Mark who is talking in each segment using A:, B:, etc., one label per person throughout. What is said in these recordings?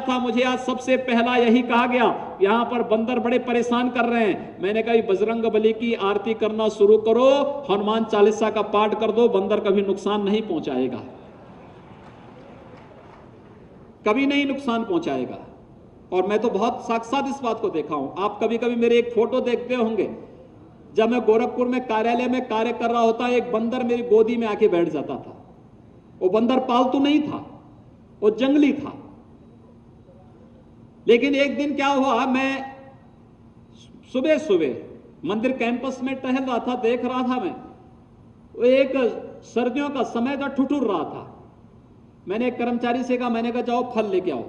A: था, मुझे आज सबसे पहला यही कहा गया, यहां पर बंदर बड़े परेशान कर रहे हैं। मैंने कहा बजरंग बली की आरती करना शुरू करो, हनुमान चालीसा का पाठ कर दो, बंदर कभी नुकसान नहीं पहुंचाएगा, कभी नहीं नुकसान पहुंचाएगा। और मैं तो बहुत साक्षात इस बात को देखा हूं। आप कभी कभी मेरे एक फोटो देखते होंगे, जब मैं गोरखपुर में कार्यालय में कार्य कर रहा होता, एक बंदर मेरी गोदी में आके बैठ जाता था। वो बंदर पालतू नहीं था, वो जंगली था। लेकिन एक दिन क्या हुआ, मैं सुबह सुबह मंदिर कैंपस में टहल रहा था, देख रहा था मैं, वो एक सर्दियों का समय था, ठुठुर रहा था। मैंने एक कर्मचारी से कहा, मैंने कहा जाओ फल लेके आओ।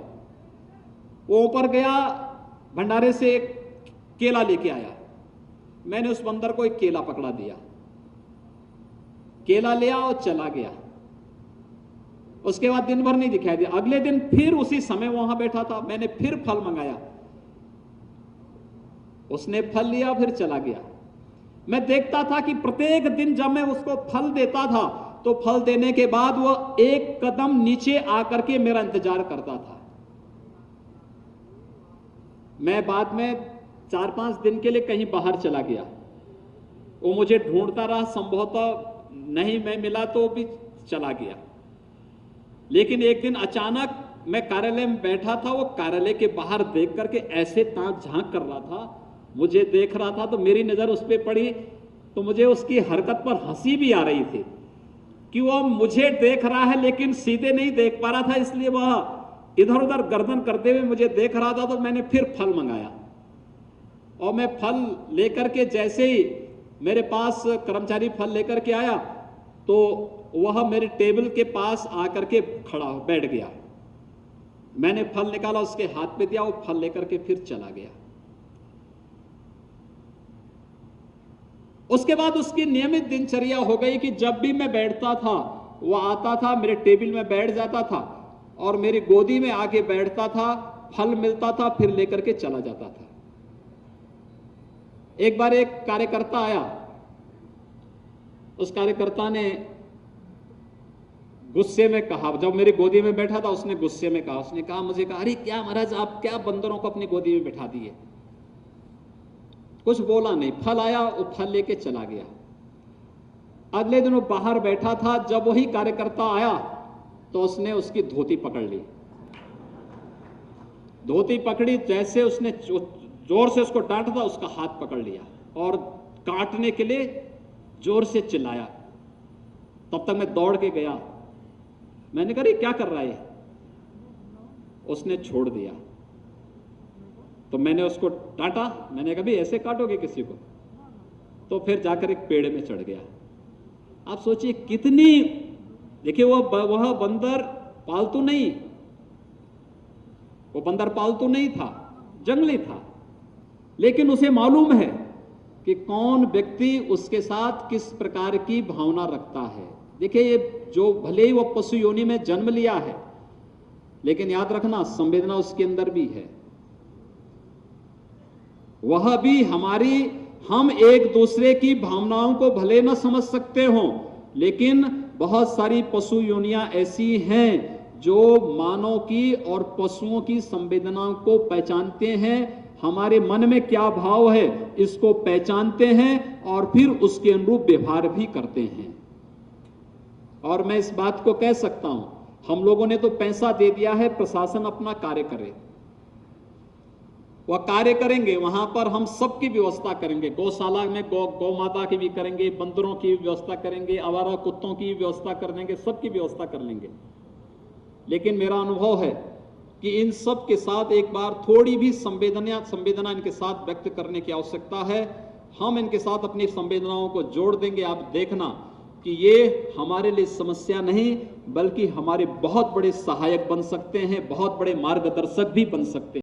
A: वो ऊपर गया, भंडारे से एक केला लेके आया। मैंने उस बंदर को एक केला पकड़ा दिया, केला लिया और चला गया। उसके बाद दिन भर नहीं दिखाई दिया। अगले दिन फिर उसी समय वहां बैठा था, मैंने फिर फल मंगाया, उसने फल लिया, फिर चला गया। मैं देखता था कि प्रत्येक दिन जब मैं उसको फल देता था, तो फल देने के बाद वो एक कदम नीचे आकर के मेरा इंतजार करता था। मैं बाद में 4-5 दिन के लिए कहीं बाहर चला गया, वो मुझे ढूंढता रहा, संभवतः नहीं मैं मिला तो भी चला गया। लेकिन एक दिन अचानक मैं कार्यालय में बैठा था, वो कार्यालय के बाहर देख करके ऐसे ताक झांक कर रहा था, मुझे देख रहा था, तो मेरी नजर उस पर पड़ी, तो मुझे उसकी हरकत पर हंसी भी आ रही थी कि वो मुझे देख रहा है लेकिन सीधे नहीं देख पा रहा था, इसलिए वह इधर उधर गर्दन करते हुए मुझे देख रहा था। तो मैंने फिर फल मंगाया और मैं फल लेकर के जैसे ही मेरे पास कर्मचारी फल लेकर के आया, तो वह मेरे टेबल के पास आकर के खड़ा बैठ गया। मैंने फल निकाला, उसके हाथ पे दिया, वो फल लेकर के फिर चला गया। उसके बाद उसकी नियमित दिनचर्या हो गई कि जब भी मैं बैठता था, वो आता था, मेरे टेबल में बैठ जाता था और मेरी गोदी में आके बैठता था, फल मिलता था, फिर लेकर के चला जाता था। एक बार एक कार्यकर्ता आया, उस कार्यकर्ता ने गुस्से में कहा, जब मेरी गोदी में बैठा था, उसने गुस्से में कहा, उसने कहा मुझे, कहा अरे क्या महाराज आप क्या बंदरों को अपनी गोदी में बैठा दिए। कुछ बोला नहीं, फल आया, वो फल लेके चला गया। अगले दिन वो बाहर बैठा था, जब वही कार्यकर्ता आया तो उसने उसकी धोती पकड़ ली। धोती पकड़ी, जैसे उसने जोर से उसको डांटा था, उसका हाथ पकड़ लिया और काटने के लिए जोर से चिल्लाया। तब तक मैं दौड़ के गया, मैंने कहा क्या कर रहा है, उसने छोड़ दिया। तो मैंने उसको डांटा, मैंने कहा भी ऐसे काटोगे किसी को, तो फिर जाकर एक पेड़ में चढ़ गया। आप सोचिए कितनी, देखिए वह बंदर पालतू नहीं, वो बंदर पालतू नहीं था, जंगली था, लेकिन उसे मालूम है कि कौन व्यक्ति उसके साथ किस प्रकार की भावना रखता है। देखिए ये जो भले ही वो पशु योनि में जन्म लिया है, लेकिन याद रखना संवेदना उसके अंदर भी है, वह भी हमारी, हम एक दूसरे की भावनाओं को भले न समझ सकते हों, लेकिन बहुत सारी पशु योनियां ऐसी हैं जो मानव की और पशुओं की संवेदनाओं को पहचानते हैं, हमारे मन में क्या भाव है इसको पहचानते हैं और फिर उसके अनुरूप व्यवहार भी करते हैं। और मैं इस बात को कह सकता हूं, हम लोगों ने तो पैसा दे दिया है, प्रशासन अपना कार्य करे, वह कार्य करेंगे, वहां पर हम सबकी व्यवस्था करेंगे, गौशाला में गौ माता की भी करेंगे, बंदरों की व्यवस्था करेंगे, आवारा कुत्तों की व्यवस्था कर लेंगे, सबकी व्यवस्था कर लेंगे। लेकिन मेरा अनुभव है कि इन सब के साथ एक बार थोड़ी भी संवेदना इनके साथ व्यक्त करने की आवश्यकता है। हम इनके साथ अपनी संवेदनाओं को जोड़ देंगे, आप देखना कि ये हमारे लिए समस्या नहीं बल्कि हमारे बहुत बड़े सहायक बन सकते हैं, बहुत बड़े मार्गदर्शक भी बन सकते हैं।